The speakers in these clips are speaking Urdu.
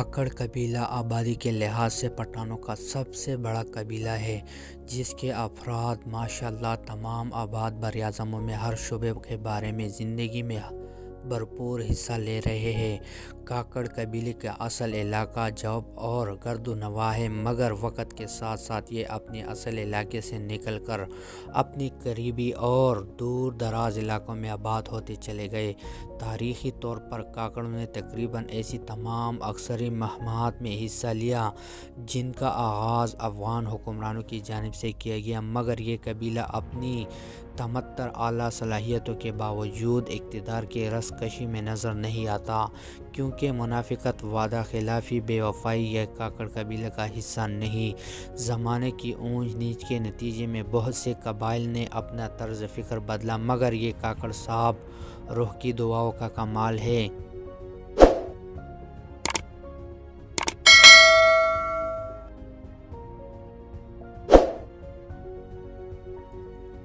کاکڑ قبیلہ آبادی کے لحاظ سے پٹھانوں کا سب سے بڑا قبیلہ ہے، جس کے افراد ماشاءاللہ تمام آباد براعظموں میں ہر شعبے کے بارے میں زندگی میں بھرپور حصہ لے رہے ہیں۔ کاکڑ قبیلے کا اصل علاقہ جوب اور گرد و نواح ہے، مگر وقت کے ساتھ ساتھ یہ اپنے اصل علاقے سے نکل کر اپنی قریبی اور دور دراز علاقوں میں آباد ہوتے چلے گئے۔ تاریخی طور پر کاکڑوں نے تقریباً ایسی تمام عسکری مہمات میں حصہ لیا جن کا آغاز افغان حکمرانوں کی جانب سے کیا گیا، مگر یہ قبیلہ اپنی تمتر اعلیٰ صلاحیتوں کے باوجود اقتدار کی رس کشی میں نظر نہیں آتا، کیونکہ منافقت، وعدہ خلافی، بے وفائی یہ کاکڑ قبیلے کا حصہ نہیں۔ زمانے کی اونچ نیچ کے نتیجے میں بہت سے قبائل نے اپنا طرز فکر بدلا، مگر یہ کاکڑ صاحب روح کی دعاؤں کا کمال ہے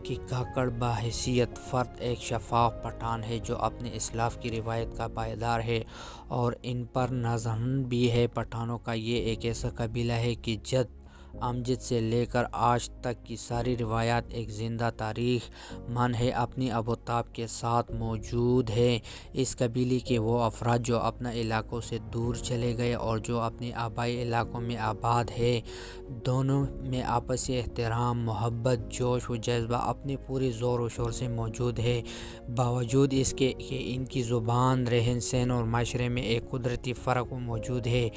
کہ کاکڑ بحیثیت فرد ایک شفاف پٹھان ہے جو اپنے اسلاف کی روایت کا پائیدار ہے اور ان پر نازنن بھی ہے۔ پٹھانوں کا یہ ایک ایسا قبیلہ ہے کہ جد امجد سے لے کر آج تک کی ساری روایات ایک زندہ تاریخ من ہے، اپنی آبوتاب کے ساتھ موجود ہے۔ اس قبیلے کے وہ افراد جو اپنے علاقوں سے دور چلے گئے اور جو اپنے آبائی علاقوں میں آباد ہے، دونوں میں آپسی احترام، محبت، جوش و جذبہ اپنے پورے زور و شور سے موجود ہے۔ باوجود اس کے کہ ان کی زبان، رہن سہن اور معاشرے میں ایک قدرتی فرق موجود ہے،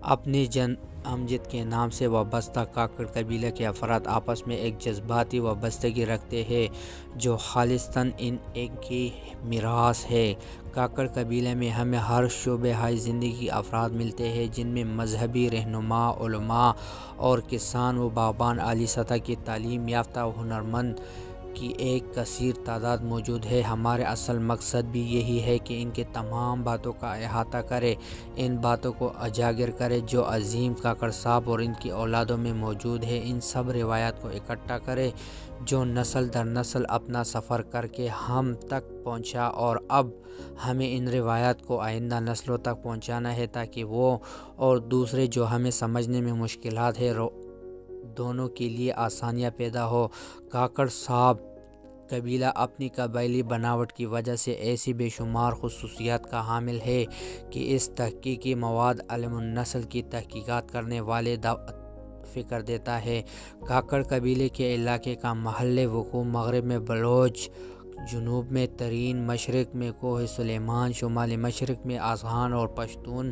اپنے جد امجد کے نام سے وابستہ کاکڑ قبیلے کے افراد آپس میں ایک جذباتی وابستگی رکھتے ہیں جو خالصتاً ان کی میراث ہے۔ کاکڑ قبیلے میں ہمیں ہر شعبہ زندگی افراد ملتے ہیں، جن میں مذہبی رہنما، علماء اور کسان و باغبان، اعلیٰ سطح کی تعلیم یافتہ و ہنرمند کی ایک کثیر تعداد موجود ہے۔ ہمارا اصل مقصد بھی یہی ہے کہ ان کے تمام باتوں کا احاطہ کرے، ان باتوں کو اجاگر کرے جو عظیم کاکڑ صاحب اور ان کی اولادوں میں موجود ہے، ان سب روایات کو اکٹھا کرے جو نسل در نسل اپنا سفر کر کے ہم تک پہنچا، اور اب ہمیں ان روایات کو آئندہ نسلوں تک پہنچانا ہے تاکہ وہ اور دوسرے جو ہمیں سمجھنے میں مشکلات ہے دونوں کے لیے آسانیاں پیدا ہو۔ کاکڑ صاحب قبیلہ اپنی قبائلی بناوٹ کی وجہ سے ایسی بے شمار خصوصیات کا حامل ہے کہ اس تحقیقی مواد علم النسل کی تحقیقات کرنے والے فکر دیتا ہے۔ کاکڑ قبیلے کے علاقے کا محل وقوع مغرب میں بلوچ، جنوب میں ترین، مشرق میں کوہ سلیمان، شمال مشرق میں آذان اور پشتون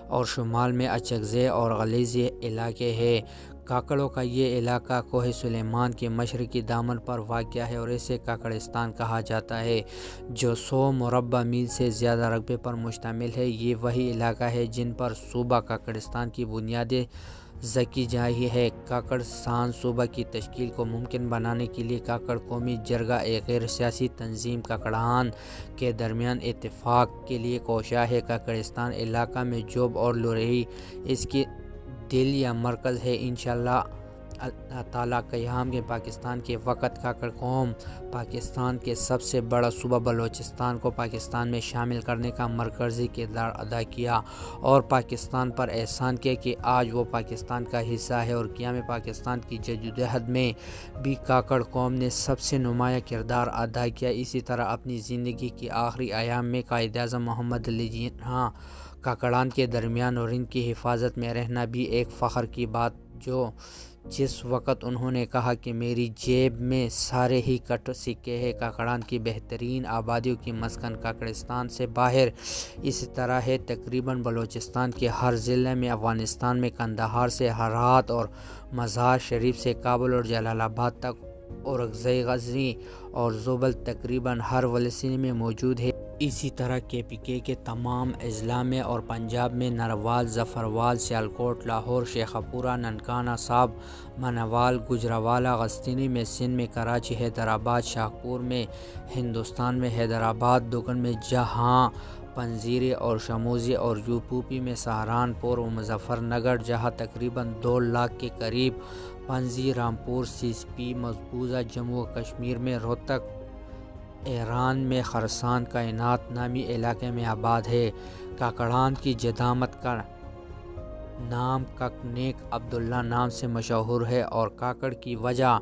اور شمال میں اچکزے اور غلیظی علاقے ہے۔ کاکڑوں کا یہ علاقہ کوہ سلیمان کے مشرقی دامن پر واقع ہے اور اسے کاکڑستان کہا جاتا ہے، جو 100 مربع میل سے زیادہ رقبے پر مشتمل ہے۔ یہ وہی علاقہ ہے جن پر صوبہ کاکڑستان کی بنیادیں رکھی گئی ہیں۔ کاکڑستان صوبہ کی تشکیل کو ممکن بنانے کے لیے کاکڑ قومی جرگہ، ایک غیر سیاسی تنظیم، کاکڑان کے درمیان اتفاق کے لیے کوشاں ہے۔ کاکڑستان علاقہ میں جوب اور لوریئی اس کی دل یا مرکز ہے۔ انشاءاللہ تعالیٰ قیام پاکستان کے وقت کاکڑ قوم پاکستان کے سب سے بڑا صوبہ بلوچستان کو پاکستان میں شامل کرنے کا مرکزی کردار ادا کیا اور پاکستان پر احسان کیا کہ آج وہ پاکستان کا حصہ ہے، اور قیام پاکستان کی جدوجہد میں بھی کاکڑ قوم نے سب سے نمایاں کردار ادا کیا۔ اسی طرح اپنی زندگی کے آخری ایام میں قائد اعظم محمد علی جناح کاکڑان کے درمیان اور ان کی حفاظت میں رہنا بھی ایک فخر کی بات، جس وقت انہوں نے کہا کہ میری جیب میں سارے ہی کٹ سکے ہیں۔ کاکڑان کی بہترین آبادیوں کی مسکن کاکڑستان سے باہر اسی طرح ہے۔ تقریباً بلوچستان کے ہر ضلع میں، افغانستان میں قندھار سے ہرات اور مزار شریف سے کابل اور جلال آباد تک، اورکزئی، غزنی اور زوبل تقریباً ہر ولسوائی میں موجود ہے۔ اسی طرح KPK کے تمام اضلاع میں اور پنجاب میں نروال، ظفروال، سیالکوٹ، لاہور، شیخوپورہ، ننکانہ صاحب، مناوال، گوجرانوالہ، غزنی میں، سندھ میں کراچی، حیدرآباد، شاہپور میں، ہندوستان میں حیدرآباد، دکن میں جہاں پنزیرے اور شموزے، اور UP میں سہارنپور و مظفر نگر جہاں تقریباً 2 لاکھ کے قریب پنزی، رامپور، CSP، مقبوضہ جموں و کشمیر میں روہتک، ایران میں خراسان کائنات نامی علاقے میں آباد ہے۔ کاکڑان کی جدامت کا نام کاکنیک عبداللہ نام سے مشہور ہے اور کاکڑ کی وجہ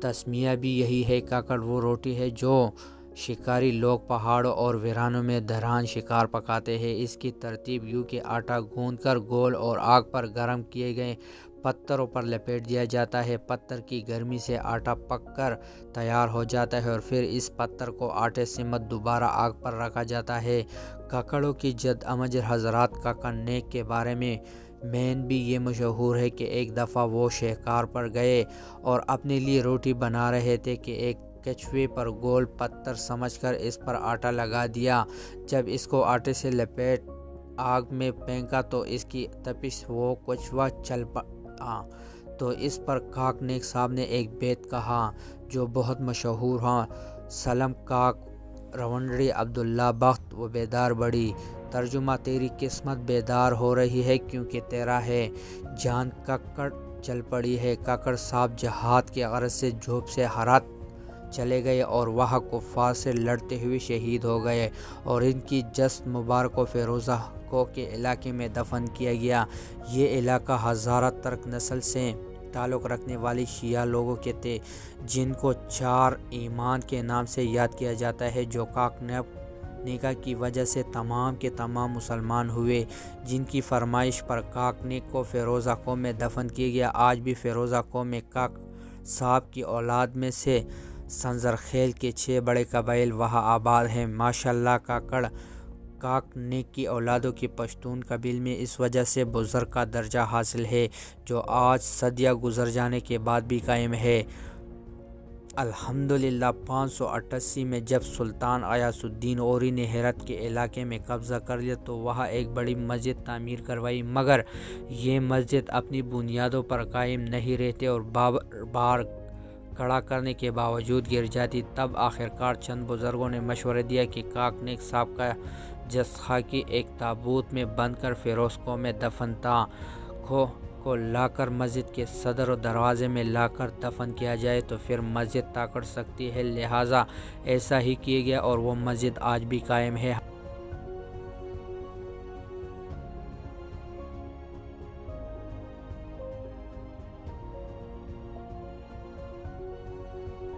تسمیہ بھی یہی ہے۔ کاکڑ وہ روٹی ہے جو شکاری لوگ پہاڑوں اور ویرانوں میں دھران شکار پکاتے ہیں۔ اس کی ترتیب یوں کہ آٹا گوندھ کر گول اور آگ پر گرم کیے گئے پتھروں پر لپیٹ دیا جاتا ہے۔ پتھر کی گرمی سے آٹا پک کر تیار ہو جاتا ہے اور پھر اس پتھر کو آٹے سمیت دوبارہ آگ پر رکھا جاتا ہے۔ کاکڑوں کی جد امجد حضرات کاکڑنیک کے بارے میں بھی یہ مشہور ہے کہ ایک دفعہ وہ شکار پر گئے اور اپنے لیے روٹی بنا رہے تھے کہ ایک کچھوے پر گول پتھر سمجھ کر اس پر آٹا لگا دیا۔ جب اس کو آٹے سے لپیٹ آگ میں پھینکا تو اس کی تپش وہ کچھوا چل پڑا۔ تو اس پر کاکنیک صاحب نے ایک بیت کہا جو بہت مشہور ہے: سلم کاک رونڑی عبداللہ بخت و بیدار بڑی، ترجمہ: تیری قسمت بیدار ہو رہی ہے کیونکہ تیرا ہے جان ککڑ چل پڑی ہے۔ کاکڑ صاحب جہاد کے غرض سے جوب سے ہرات چلے گئے اور وہاں کفار سے لڑتے ہوئے شہید ہو گئے اور ان کی جسد مبارک کو فیروزہ کوہ کے علاقے میں دفن کیا گیا۔ یہ علاقہ ہزارہ ترک نسل سے تعلق رکھنے والے شیعہ لوگوں کے تھے جن کو چار ایمان کے نام سے یاد کیا جاتا ہے، جو کاکنیک کی وجہ سے تمام کے تمام مسلمان ہوئے، جن کی فرمائش پر کاکنیک کو فیروزہ کوہ میں دفن کیا گیا۔ آج بھی فیروزہ کوہ میں کاک صاحب کی اولاد میں سے سنجرخیل کے 6 بڑے قبائل وہاں آباد ہیں۔ ماشاءاللہ کاکنیک کی اولادوں کی پشتون قبیل میں اس وجہ سے بزرگ کا درجہ حاصل ہے جو آج صدیاں گزر جانے کے بعد بھی قائم ہے۔ الحمدللہ 588 میں جب سلطان غیاث الدین اوری نے ہرات کے علاقے میں قبضہ کر لیا تو وہاں ایک بڑی مسجد تعمیر کروائی، مگر یہ مسجد اپنی بنیادوں پر قائم نہیں رہتی اور بار کھڑا کرنے کے باوجود گر جاتی۔ تب آخرکار چند بزرگوں نے مشورہ دیا کہ کاکنیک صاحب کا جسد خاکی ایک تابوت میں بند کر فیروز کوہ میں دفن تھا کو لا کر مسجد کے صدر و دروازے میں لا کر دفن کیا جائے تو پھر مسجد تکڑ سکتی ہے، لہٰذا ایسا ہی کیا گیا اور وہ مسجد آج بھی قائم ہے۔